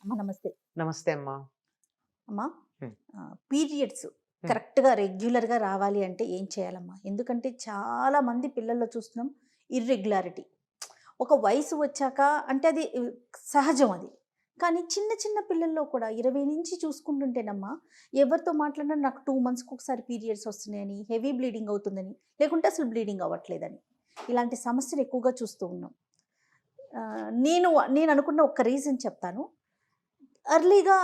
అమ్మ నమస్తే. నమస్తే అమ్మా. అమ్మా హ్మ్. పీరియడ్స్ హ్మ్. కరెక్ట్‌గా రెగ్యులర్‌గా రావాలి అంటే ఏం చేయాలమ్మా? ఎందుకంటే చాలా మంది పిల్లల్లో చూస్తున్నాం ఇర్రెగ్యులారిటీ. ఒక వయసు వచ్చాక అంటే అది సహజం అది. కానీ చిన్న చిన్న పిల్లల్లో కూడా 20 నుంచి చూసుకుంటుంటేనమ్మా, ఎవరితో మాట్లాడినా నాకు 2 మంత్స్‌కి ఒకసారి పీరియడ్స్ వస్తున్నాయని, హెవీ బ్లీడింగ్ అవుతుందని, లేకుంటే అసలు బ్లీడింగ్ అవ్వట్లేదని. ఇలాంటి సమస్యలు ఎక్కువగా చూస్తూ ఉన్నాం. నేను నేను అనుకున్న ఒక రీజన్ చెప్తాను. ఎర్లీగా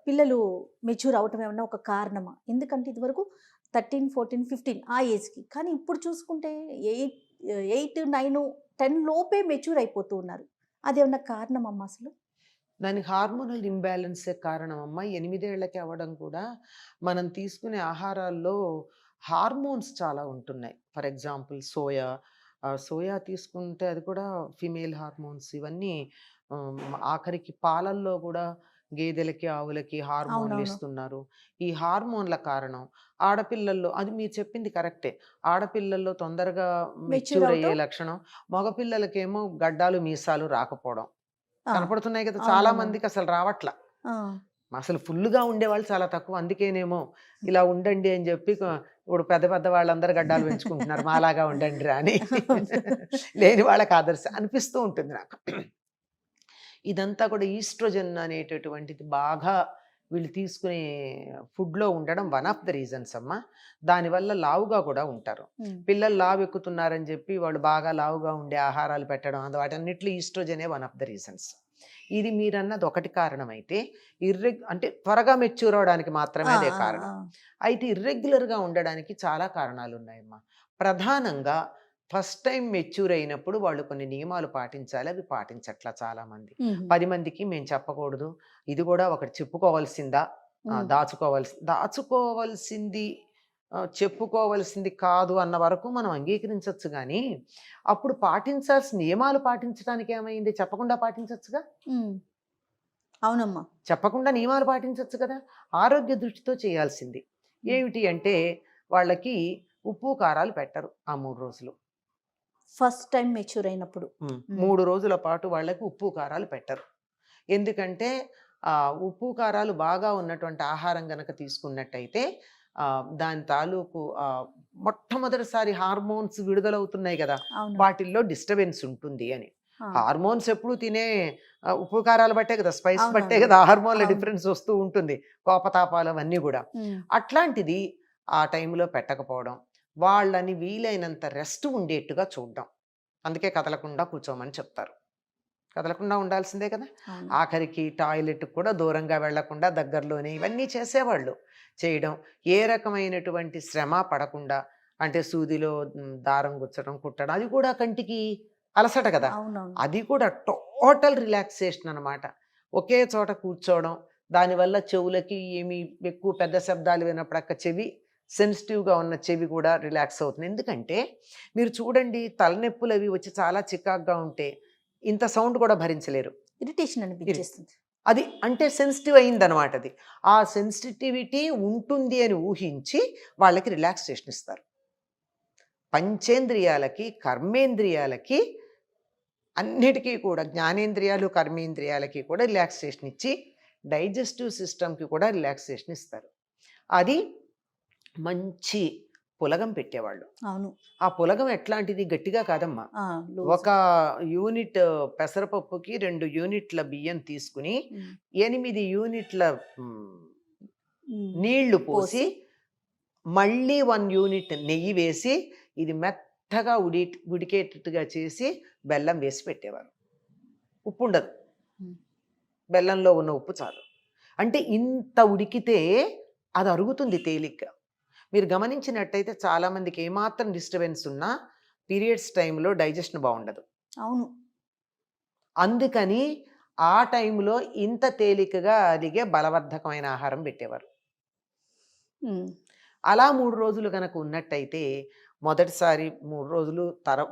పిల్లలు మెచ్యూర్ అవ్వటం ఏమన్నా ఒక కారణమా? ఎందుకంటే ఇదివరకు 13, 14, 15 ఆ ఏజ్‌కి. కానీ ఇప్పుడు చూసుకుంటే 8, 9, 10 లోపే మెచ్యూర్ అయిపోతూ ఉన్నారు. అదేమన్నా కారణమమ్మా అసలు? దానికి హార్మోనల్ ఇంబాలెన్సే కారణం అమ్మా. 8 ఏళ్లకి అవ్వడం కూడా మనం తీసుకునే ఆహారాల్లో హార్మోన్స్ చాలా ఉంటున్నాయి. For example soya. సోయా తీసుకుంటే అది కూడా ఫిమేల్ హార్మోన్స్ ఇవన్నీ ఆఖరికి పాలల్లో కూడా గేదెలకి, ఆవులకి హార్మోన్‌లు అవునవును. ఇస్తున్నారు. ఈ హార్మోన్‌ల కారణం ఆడపిల్లల్లో అది మీరు చెప్పింది కరెక్టే. ఆడపిల్లల్లో తొందరగా మెచ్యూర్ మెచ్యూర్ అయ్యే అవ్వటం. లక్షణం. మగపిల్లలకేమో గడ్డాలు, మీసాలు రాకపోవడం. ఆ! కనపడుతున్నాయి కదా! చాలా అవునవునవును. మందికసలు రావట్ల. ఆ! అసలు ఫుల్లుగా ఉండేవాళ్ళు చాలా తక్కువ. అందుకేనేమో ఇలా ఉండండి అని జెప్పి ఇప్పుడు పెద్ద పెద్ద వాళ్ళందరూ గడ్డాలు పెంచుకుంటున్నారు. మాలాగా ఉండండిరా అని. అవును. లేని వాళ్ళకి ఆదర్శం అనిపిస్తూ ఉంటుంది నాకు. ఇదంతా కూడా ఈస్ట్రోజన్ అనేటటువంటిది బాగా వీళ్ళు తీసుకునే ఫుడ్‌లో ఉండడం వన్ ఆఫ్ ద రీజన్స్ అమ్మా. దానివల్ల లావుగా కూడా ఉంటారు. హ్మ్. పిల్లలు లావెక్కుతున్నారని చెప్పి వాళ్ళు బాగా లావుగా ఉండే ఆహారాలు పెట్టడం వాటన్నిటిలో ఈస్ట్రోజనే వన్ ఆఫ్ ద రీజన్స్. ఇది మీరన్నది ఒకటి కారణమైతే, అంటే త్వరగా మెచ్యూర్ అవ్వడానికి మాత్రమే ఆ! అదే ఆ! కారణం. ఆ! అయితే ఇర్రెగ్యులర్‌గా ఉండడానికి చాలా కారణాలున్నాయమ్మా. ప్రధానంగా ఫస్ట్ టైమ్ మెచ్యూర్ అయినప్పుడు వాళ్ళు కొన్ని నియమాలు పాటించాలి. అవి పాటించట్ల చాలామంది. హుహు. 10 మందికి మేము చెప్పకూడదు. ఇది గూడా ఒకటి చెప్పుకోవాల్సిందా? హ్మ్. దాచుకోవాల్సింది చెప్పుకోవాల్సింది కాదు అన్న వరకు మనం అంగీకరించొచ్చు గానీ, అప్పుడు పాటించాల్సిన నియమాలు పాటించడానికి ఏమైంది? చెప్పకుండా పాటించొచ్చుగా? హ్మ్. అవునమ్మా. చెప్పకుండా నియమాలు పాటించొచ్చు కదా! ఆరోగ్య దృష్టితో చేయాల్సింది. హ్మ్. ఏమిటి అంటే, వాళ్ళకి ఉప్పు, కారాలు పెట్టరు ఆ 3 రోజులు. ఫస్ట్ టైమ్ మెచ్యూర్ అయినప్పుడు. హ్మ్. 3 రోజుల పాటు వాళ్ళకి ఉప్పు, కారాలు పెట్టరు. ఎందుకంటే ఉప్పు, కారాలు బాగా ఉన్నటువంటి ఆహారం గనక తీసుకున్నట్టయితే దాని తాలూకు మొట్టమొదటిసారి హార్మోన్స్ విడుదలవుతున్నాయి గదా! అవును. వాటిల్లో డిస్టర్బెన్స్ ఉంటుంది అని. ఆ! హార్మోన్స్ ఎప్పుడు తినే ఉప్పు, కారాలు బట్టే కదా! స్పైస్ బట్టే అవునవునవును. కదా! హార్మోన్‌ల అవును. డిఫరెన్స్ వస్తూ ఉంటుంది. కోపతాపాలు అవన్నీ గూడా. హ్మ్. అట్లాంటిది ఆ టైంలో పెట్టకపోవడం. వాళ్ళని వీలైనంత రెస్ట్ ఉండేట్టుగా చూడడం. అందుకే కదలకుండా కూర్చోమని చెప్తారు. కదలకుండా ఉండాల్సిందే కదా! అవును. ఆఖరికి టాయిలెట్‌కి కూడా దూరంగా వెళ్ళకుండా దగ్గరలోనే ఇవన్నీ చేసేవాళ్ళు. చేయడం, ఏ రకమైనటువంటి శ్రమ పడకుండా అంటే సూదిలో దారం గుచ్చడం, కుట్టడం అది కూడా కంటికి అలసట కదా! అవునవును. అది కూడా టోటల్ రిలాక్సేషన్ అనమాట. ఒకే చోట కూర్చోవడం, దానివల్ల చెవులకి ఏమి ఎక్కువ పెద్ద శబ్దాలు వినపడక చెవి సెన్సిటివ్‌గా ఉన్న చెవి కూడా రిలాక్స్ అవుతుంది. ఎందుకంటే మీరు చూడండి తలనొప్పులవి వచ్చి చాలా చికాకుగా ఉంటే ఇంత సౌండ్ కూడా భరించలేరు. ఇరిటేషన్ ఇరి అనిపించేస్తుంది. అది అంటే సెన్సిటివ్ అయిందనమాట అది. ఆ సెన్సిటివిటీ ఉంటుంది అని ఊహించి వాళ్ళకి రిలాక్సేషన్ ఇస్తారు. పంచేంద్రియాలకి, కర్మేంద్రియాలకి అన్నిటికీ కూడా జ్ఞానేంద్రియాలు, కర్మేంద్రియాలకి కూడా రిలాక్సేషన్ ఇచ్చి డైజెస్టివ్ సిస్టమ్‌కి కూడా రిలాక్సేషన్ ఇస్తారు. అది మంచి పులగం పెట్టేవాళ్ళు. అవును. ఆ పులగం ఎట్లాంటిది గట్టిగా కాదమ్మా. ఆ! లూజ్. ఒక యూనిట్ పెసరపప్పుకి 2 యూనిట్ల బియ్యం తీసుకొని, హ్మ్. 8 యూనిట్ల హ్మ్, హ్మ్. నీళ్లు పోసి, పోసి మళ్ళీ 1 యూనిట్ నెయ్యి వేసి, ఇది మెత్తగా ఉడికేటట్టుగా చేసి, బెల్లం వేసి పెట్టేవారు. ఉప్పుండదు. హ్మ్. బెల్లంలో ఉన్న ఉప్పు చాలు. అంటే ఇంత ఉడికితే అది అరుగుతుంది తేలిగ్గా. మీరు గమనించినట్టయితే చాలామందికి ఏమాత్రం డిస్టర్బెన్స్ ఉన్నా పీరియడ్స్ టైంలో డైజెషన్ బావుండదు. అవును. అందుకని ఆ టైంలో ఇంత తేలికగా అరిగే బలవర్ధకమైన ఆహారం పెట్టేవారు. హ్మ్. అలా 3 రోజులు గనక ఉన్నట్టయితే, మొదటిసారి 3 రోజులు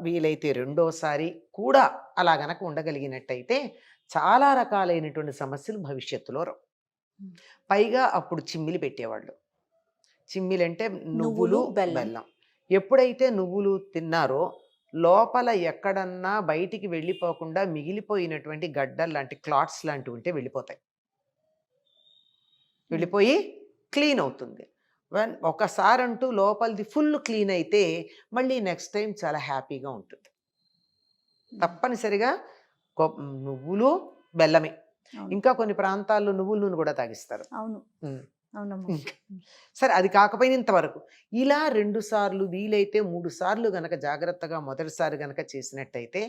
వీలైతే రెండోసారి కూడా అలా గనక ఉండగలిగినట్టయితే, చాలా రకాలైనటువంటి సమస్యలు భవిష్యత్తులో రావు. హ్మ్. పైగా అప్పుడు చిమ్మిలి పెట్టేవాళ్ళు. చిమ్మిలంటే నువ్వులు, నువ్వులు, బెల్లం. బెల్లం. ఎప్పుడైతే నువ్వులు తిన్నారో లోపల ఎక్కడన్నా బయటికి వెళ్ళిపోకుండా మిగిలిపోయినటువంటి గడ్డలు లాంటి క్లాట్స్ లాంటివి ఉంటే వెళ్ళిపోతాయి. వెళ్ళిపోయి క్లీన్ అవుతుంది. ఒకసారంటూ లోపలిది ఫుల్ క్లీన్ అయితే మళ్ళీ నెక్స్ట్ టైం చాలా హ్యాపీగా ఉంటుంది. తప్పనిసరిగా నువ్వులు బెల్లమే. అవును. ఇంకా కొన్ని ప్రాంతాల్లో నువ్వుల నూనె కూడా తాగిస్తారు. అవును. ఉమ్. అవునమ్మా. సరే, అది కాకపోయినా ఇంతవరకు ఇలా 2 సార్లు వీలైతే 3 సార్లు గనక జాగ్రత్తగా మొదటిసారి గనక చేసినట్టయితే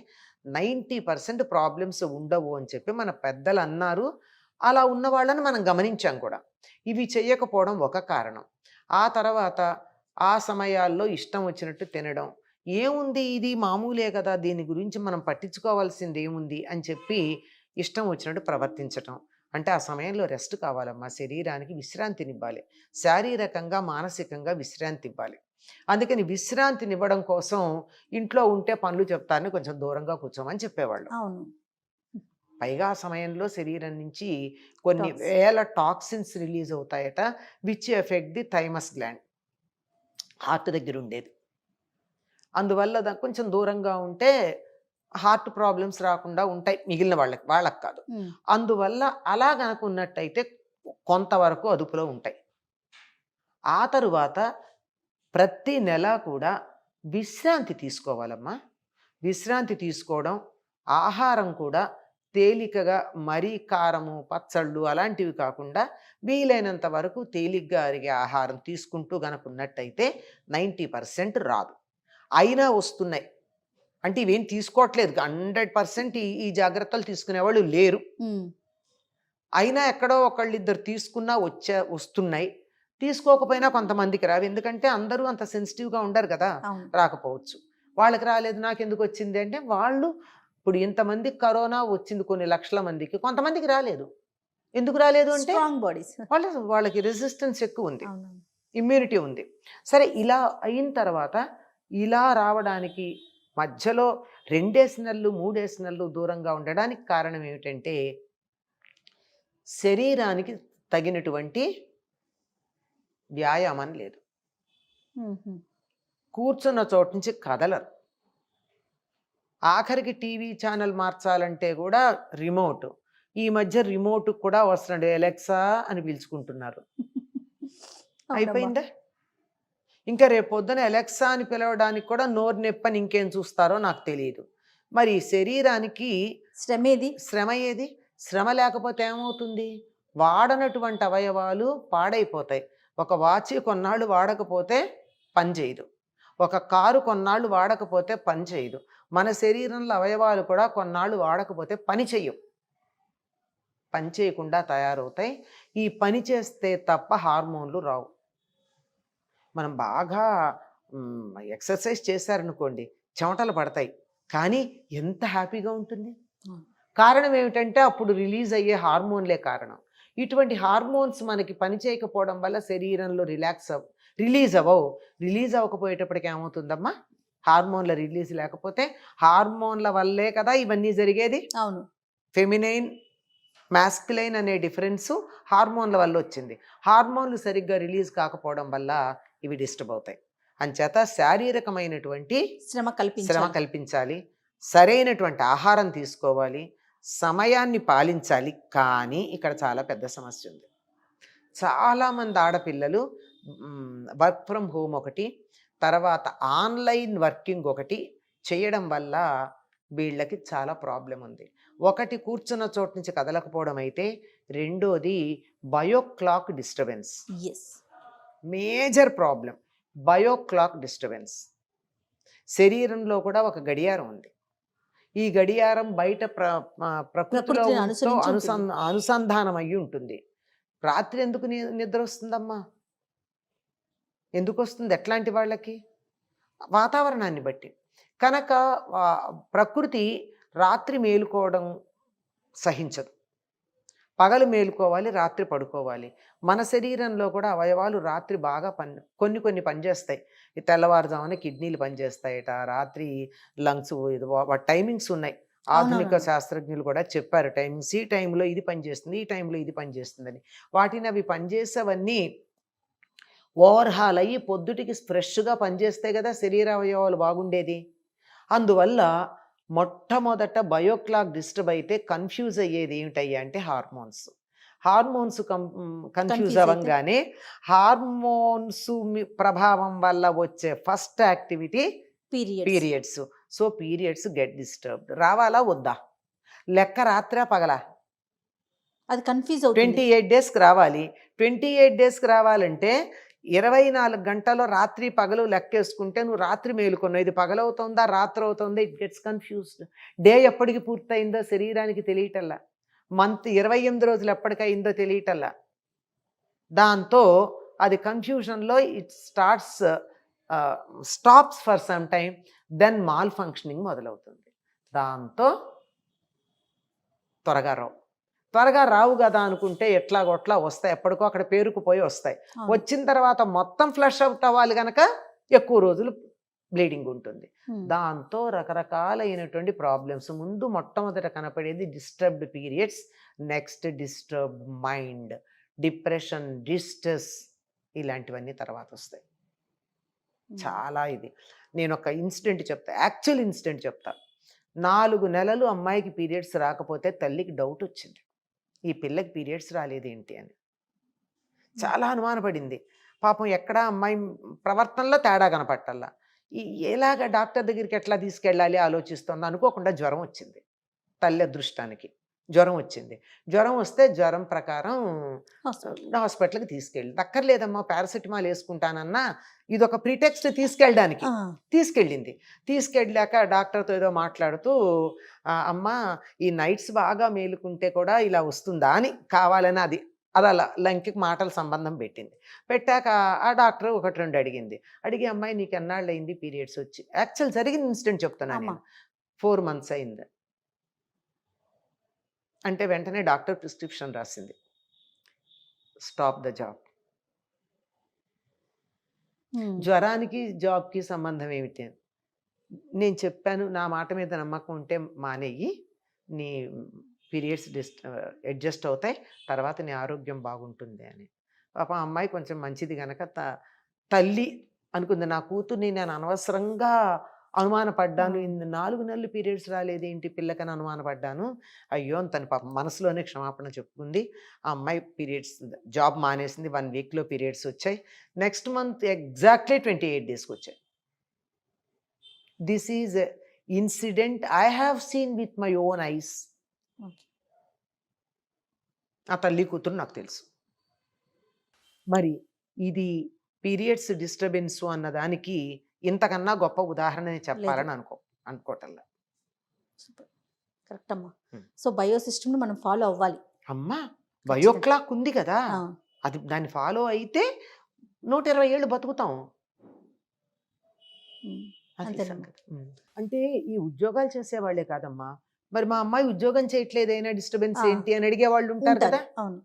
90% ప్రాబ్లమ్స్ ఉండవు అని చెప్పి మన పెద్దలు అన్నారు. అలా ఉన్న వాళ్ళని మనం గమనించాం కూడా. ఇవి చెయ్యకపోవడం ఒక కారణం. ఆ తర్వాత ఆ సమయాల్లో ఇష్టం వచ్చినట్టు తినడం. ఏముంది, ఇది మామూలే కదా, దీని గురించి మనం పట్టించుకోవాల్సింది ఏముంది అని చెప్పి ఇష్టం వచ్చినట్టు ప్రవర్తించటం. అంటే ఆ సమయంలో రెస్ట్ కావాలమ్మా. శరీరానికి విశ్రాంతినివ్వాలి. శారీరకంగా మానసికంగా విశ్రాంతి ఇవ్వాలి. అందుకని విశ్రాంతినివ్వడం కోసం ఇంట్లో ఉంటే పనులు చెప్తారని కొంచెం దూరంగా కూర్చోమని చెప్పేవాళ్ళు. అవును. పైగా ఆ సమయంలో శరీరం నుంచి కొన్ని Toxins. వేల టాక్సిన్స్ రిలీజ్ అవుతాయట, which effect the thymus gland, heart దగ్గర ఉండేది. అందువల్ల కొంచెం దూరంగా ఉంటే హార్ట్ ప్రాబ్లమ్స్ రాకుండా ఉంటాయి మిగిలిన వాళ్ళకి కాదు. అందువల్ల అలా గనక ఉన్నట్టయితే కొంతవరకు అదుపులో ఉంటాయి. ఆ తరువాత ప్రతి నెల కూడా విశ్రాంతి తీసుకోవాలమ్మా. విశ్రాంతి తీసుకోవడం, ఆహారం కూడా తేలికగా, మరీ కారము పచ్చళ్ళు అలాంటివి కాకుండా వీలైనంత వరకు తేలిగ్గా అరిగే ఆహారం తీసుకుంటూ గనుకున్నట్టయితే 90% రాదు. అయినా వస్తున్నాయి. అంటే ఇవేం తీసుకోవట్లేదు, 100% ఈ జాగ్రత్తలు తీసుకునేవాళ్ళు లేరు. అయినా ఎక్కడో ఒకళ్ళిద్దరు తీసుకున్నా వస్తున్నాయి. తీసుకోకపోయినా కొంతమందికి రావు. ఎందుకంటే అందరూ అంత సెన్సిటివ్గా ఉండరు కదా, రాకపోవచ్చు. వాళ్ళకి రాలేదు, నాకెందుకు వచ్చింది అంటే వాళ్ళు ఇప్పుడు ఇంతమందికి కరోనా వచ్చింది కొన్ని లక్షల మందికి, కొంతమందికి రాలేదు. ఎందుకు రాలేదు అంటే వాళ్ళకి రెసిస్టెన్స్ ఎక్కువ ఉంది, ఇమ్యూనిటీ ఉంది. సరే, ఇలా అయిన తర్వాత ఇలా రావడానికి మధ్యలో 2 నెలలు 3 నెలలు దూరంగా ఉండడానికి కారణం ఏమిటంటే శరీరానికి తగినటువంటి వ్యాయామం లేదు. కూర్చున్న చోటు నుంచి కదలరు. ఆఖరికి టీవీ ఛానల్ మార్చాలంటే కూడా రిమోట్. ఈ మధ్య రిమోట్ కూడా వస్తున్నాడు, ఎలెక్సా అని పిలుచుకుంటున్నారు. అయిపోయిందా? ఇంకా రేపు పొద్దున ఎలెక్సా అని పిలవడానికి కూడా నోరు నొప్పని ఇంకేం చూస్తారో నాకు తెలియదు. మరి శరీరానికి శ్రమ ఏది? శ్రమ లేకపోతే ఏమవుతుంది? వాడనటువంటి అవయవాలు పాడైపోతాయి. ఒక వాచ్ కొన్నాళ్ళు వాడకపోతే పనిచేయదు, ఒక కారు కొన్నాళ్ళు వాడకపోతే పనిచేయదు. మన శరీరంలో అవయవాలు కూడా కొన్నాళ్ళు వాడకపోతే పని చేయకుండా తయారవుతాయి. ఈ పని చేస్తే తప్ప హార్మోన్లు రావు. మనం బాగా ఎక్సర్సైజ్ చేశారనుకోండి, చెమటలు పడతాయి, కానీ ఎంత హ్యాపీగా ఉంటుంది. కారణం ఏమిటంటే అప్పుడు రిలీజ్ అయ్యే హార్మోన్లే కారణం. ఇటువంటి హార్మోన్స్ మనకి పని చేయకపోవడం వల్ల శరీరంలో రిలీజ్ అవ్వకపోయేటప్పటికి ఏమవుతుందమ్మా? హార్మోన్ల రిలీజ్ లేకపోతే, హార్మోన్ల వల్లే కదా ఇవన్నీ జరిగేది. అవును. ఫెమినైన్ మాస్కులైన్ అనే డిఫరెన్సు హార్మోన్ల వల్ల వచ్చింది. హార్మోన్లు సరిగ్గా రిలీజ్ కాకపోవడం వల్ల ఇవి డిస్టర్బ్ అవుతాయి. అంచేత శారీరకమైనటువంటి శ్రమ కల్పించాలి, సరైనటువంటి ఆహారం తీసుకోవాలి, సమయాన్ని పాలించాలి. కానీ ఇక్కడ చాలా పెద్ద సమస్య ఉంది. చాలామంది ఆడపిల్లలు వర్క్ ఫ్రమ్ హోమ్ ఒకటి, తర్వాత ఆన్లైన్ వర్కింగ్ ఒకటి చేయడం వల్ల వీళ్ళకి చాలా ప్రాబ్లం ఉంది. ఒకటి కూర్చున్న చోటు నుంచి కదలకపోవడం అయితే, రెండోది bioclock disturbance. Major problem bioclock disturbance. శరీరంలో కూడా ఒక గడియారం ఉంది. ఈ గడియారం బయట ప్రకృతిలో అనుసంధానం అయ్యి ఉంటుంది. రాత్రి ఎందుకు నిద్ర వస్తుందమ్మా? ఎందుకు వస్తుంది? ఎట్లాంటి వాళ్ళకి? వాతావరణాన్ని బట్టి. కనుక ప్రకృతి రాత్రి మేలుకోవడం సహించదు. పగలు మేలుకోవాలి, రాత్రి పడుకోవాలి. మన శరీరంలో కూడా అవయవాలు రాత్రి బాగా కొన్ని పనిచేస్తాయి. ఈ తెల్లవారుజామున కిడ్నీలు పనిచేస్తాయట, రాత్రి లంగ్స్, టైమింగ్స్ ఉన్నాయి. ఆధునిక శాస్త్రజ్ఞులు కూడా చెప్పారు టైమింగ్స్. ఈ టైంలో ఇది పనిచేస్తుంది, ఈ టైంలో ఇది పనిచేస్తుందని. వాటిని అవి పనిచేసేవన్నీ ఓవర్హాల్ అయ్యి పొద్దుటికి ఫ్రెష్గా పనిచేస్తాయి కదా శరీర అవయవాలు బాగుండేది. అందువల్ల మొట్టమొదట బయోక్లాక్ డిస్టర్బ్ అయితే కన్‌ఫ్యూజ్ అయ్యేది ఏమిటయ్యా అంటే హార్మోన్స్. హార్మోన్స్ కన్‌ఫ్యూజ్ కన్‌ఫ్యూజ్ అయితే అవ్వంగానే హార్మోన్స్ ప్రభావం వల్ల వచ్చే first activity periods. Periods. So, periods get disturbed. రావాలా? వద్దా? లెక్క రాత్రా? పగలా? అది కన్‌ఫ్యూజ్ అవుతుంది. 28 డేస్‌కి రావాలి. 28 డేస్‌కి రావాలంటే 24 గంటల్లో రాత్రి, పగలు లెక్కేసుకుంటే నువ్వు రాత్రి మేలుకున్నావు. ఇది పగలవుతోందా? రాత్రవుతోందా? It gets confused. డే ఎప్పటికి పూర్తయిందో శరీరానికి తెలియటల్లా. మంత్ 28 రోజులు ఎప్పటికయిందో తెలియటల్లా. దాంతో అది కన్‌ఫ్యూజన్‌లో it stops for some time. Then malfunctioning మొదలవుతుంది. దాంతో త్వరగా రావు. త్వరగా రావు కదా అనుకుంటే ఎట్లాగొట్లా వస్తాయి. ఎప్పటికో అక్కడ పేరుకుపోయి వస్తాయి. అవును. వచ్చిన తర్వాత మొత్తం ఫ్లష్ అవుట్ అవ్వాలి గనక ఎక్కువ రోజులు బ్లీడింగ్ ఉంటుంది. హ్మ్. దాంతో రకరకాలైనటువంటి ప్రాబ్లమ్స్. ముందు మొట్టమొదట కనపడేది disturbed periods, next disturbed mind, depression, distress ఇలాంటివన్నీ తర్వాత వస్తాయి. హ్మ్. చాలా ఇది. నేను ఒక ఇన్సిడెంట్ చెప్తా. యాక్చువల్ ఇన్సిడెంట్ చెప్తా. 4 నెలలు అమ్మాయికి పీరియడ్స్ రాకపోతే తల్లికి డౌట్ వచ్చింది. ఈ పిల్లకి పీరియడ్స్ రాలేదేంటి అని. హ్మ్. చాలా అనుమానపడింది. పాపం ఎక్కడా అమ్మాయి ప్రవర్తనలో తేడా కనపట్టల్లా. ఎలాగ డాక్టర్ దగ్గరికి ఎట్లా తీసుకెళ్ళాలి ఆలోచిస్తోంది. అనుకోకుండా జ్వరం వచ్చింది. తల్లి అదృష్టానికి జ్వరం వచ్చింది. జ్వరం వస్తే జ్వరం ప్రకారం హాస్పిటల్. హాస్పిటల్‌కి తీసుకెళ్ళింది. అక్కర్లేదమ్మా పారాసిటమాల్ యేసుకుంటానన్నా ఇదొక ప్రిటెక్స్ట్ తీసుకెళ్ళడానికి. ఆ! తీసుకెళ్ళింది. తీసుకెళ్ళాక డాక్టర్‌తో ఏదో మాట్లాడుతూ అమ్మా ఈ నైట్స్ బాగా మేలుకుంటే కూడా ఇలా వస్తుందా అని కావాలని అదలా లంకికి మాటల సంబంధం పెట్టింది. పెట్టాక ఆ డాక్టర్ 1, 2 అడిగింది. అడిగి అమ్మాయి నీకు ఎన్నాళ్ళయింది పీరియడ్స్ వచ్చి? యాక్చువల్ జరిగిన ఇన్సిడెంట్ చెప్తున్నా అమ్మ. నేను. 4 మంత్స్ అయింది. అంటే వెంటనే డాక్టర్ ప్రిస్క్రిప్షన్ రాసింది. Stop the job. హ్మ్. జ్వరానికి, జాబ్‌కి సంబంధం ఏమిటి అని. నేను చెప్పాను, నా మాట మీద నమ్మకం ఉంటే మానేయి. నీ పీరియడ్స్ అడ్జస్ట్ అవుతాయి. తర్వాత నీ ఆరోగ్యం బాగుంటుంది అని. పాపం ఆ అమ్మాయి కొంచెం మంచిది గనక తల్లి అనుకుంది. నా కూతుర్ని నేను అనవసరంగా అనుమానపడ్డాను. ఆ! 4 నెలలు పీరియడ్స్ రాలేదేంటి పిల్లకని అనుమానపడ్డాను. అయ్యో! అని తను పాపం మనసులోనే క్షమాపణ చెప్పుకుంది. ఆ అమ్మాయి పీరియడ్స్ జాబ్ మానేసింది. 1 వీక్‌లో పీరియడ్స్ వచ్చాయి. నెక్స్ట్ మంత్ ఎగ్జాక్ట్‌లీ 28 డేస్‌కొచ్చాయి. This is incident I have seen with my own eyes. Okay. ఆ తల్లి కూతురు నాకు తెలుసు. మరి ఇది పీరియడ్స్ డిస్టర్బెన్సు అన్నదానికి ఇంతకన్నా గొప్ప ఉదాహరణ నేను లేదు. చెప్పాలని అనుకోవటంలా. సూపర్. కరెక్ట్ అమ్మా. హ్మ్. సో, బయో సిస్టమ్‌ని మనం ఫాలో అవ్వాలి. అమ్మా! ఖచ్చితంగా. బయోక్లాక్ ఉంది కదా! ఆ! అది దాన్ని ఫాలో అయితే 120 ఏళ్ళు బతుకుతాం. హ్మ్. అది అంతేనమ్మా. సంగతి. అంటే ఈ ఉద్యోగాలు చేసేవాళ్ళే కాదమ్మా. మరి మా అమ్మాయి ఉద్యోగం చేయట్లేదైనా డిస్టర్బెన్స్ ఆ! ఏంటి అని అడిగేవాళ్ళు ఉంటారు ఉంటారు. కదా! అవును.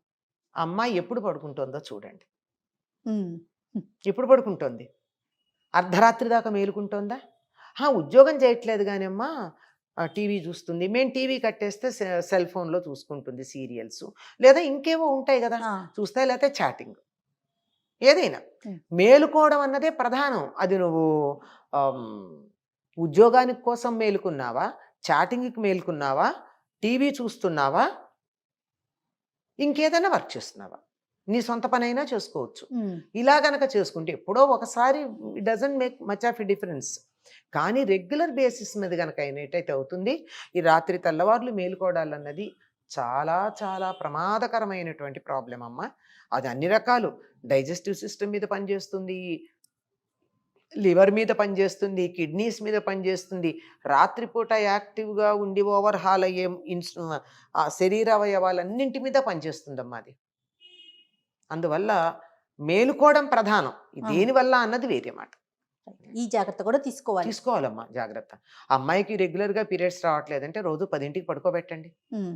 అమ్మాయి ఎప్పుడు పడుకుంటోందో చూడండి. హ్మ్. హ్మ్. ఎప్పుడు పడుకుంటోంది? అర్ధరాత్రి దాకా మేలుకుంటోందా? ఉద్యోగం చేయట్లేదు గానమ్మా టీవీ చూస్తుంది. మేము టీవీ కట్టేస్తే సెల్ ఫోన్‌లో చూసుకుంటుంది సీరియల్సు. లేదా ఇంకేవో ఉంటాయి గదా! ఆ! చూస్తాయి లేతే చాటింగ్. ఏదైనా. హ్మ్. మేలుకోవడం అన్నదే ప్రధానం. అది నువ్వు ఆహ్, హ్మ్, ఉద్యోగానికి కోసం మేలుకున్నావా? చాటింగ్‌కి మేలుకున్నావా? టీవీ చూస్తున్నావా? ఇంకేదైనా వర్క్ చేస్తున్నావా? నీ సొంత పనైనా చేసుకోవచ్చు. హ్మ్. ఇలా గనక చేసుకుంటే ఎప్పుడో ఒకసారి it doesn't make much of a difference. కానీ రెగ్యులర్ బేసిస్ మీద గనక అయినట్టయితే అవుతుంది. ఈ రాత్రి తెల్లవార్లు మేలుకోవడాలన్నది చాలా చాలా ప్రమాదకరమైనటువంటి ప్రాబ్లమ్ అమ్మ. అది అన్ని రకాలు డైజెస్టివ్ సిస్టమ్ మీద పనిచేస్తుంది. లివర్ మీద పనిచేస్తుంది, కిడ్నీస్ మీద పనిచేస్తుంది. రాత్రిపూట యాక్టివ్‌గా ఉండి ఓవర్ హాల్ అయ్యే శరీర అవయవాలన్నింటి మీద పనిచేస్తుందమ్మా అది. అందువల్ల మేలుకోవడం ప్రధానం. ఆ! దేనివల్ల అన్నది వేరే మాట. ఈ జాగ్రత్త కూడా తీసుకోవాలి. తీసుకోవాలమ్మా జాగ్రత్త. అమ్మాయికి రెగ్యులర్‌గా పీరియడ్స్ రావట్లేదంటే రోజు 10కి పడుకోబెట్టండి. హ్మ్.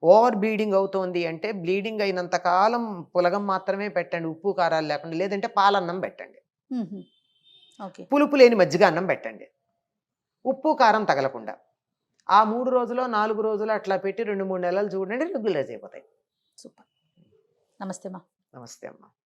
ఓవర్ బ్లీడింగ్ అవుతోంది అంటే బ్లీడింగ్ అయినంత కాలం పులగం మాత్రమే పెట్టండి. ఉప్పు, కారాలు లేకుండా. లేదంటే పాలన్నం పెట్టండి. హుహు. ఓకే. పులుపు లేని మజ్జిగ అన్నం పెట్టండి. ఉప్పు, కారం తగలకుండా. ఆ 3 రోజులో, 4 రోజులో అట్లా పెట్టి 2, 3 నెలలు చూడండి రెగ్యులరైజ్ అయిపోతాయి. సూపర్. నమస్తే అమ్మా. నమస్తే అమ్మ.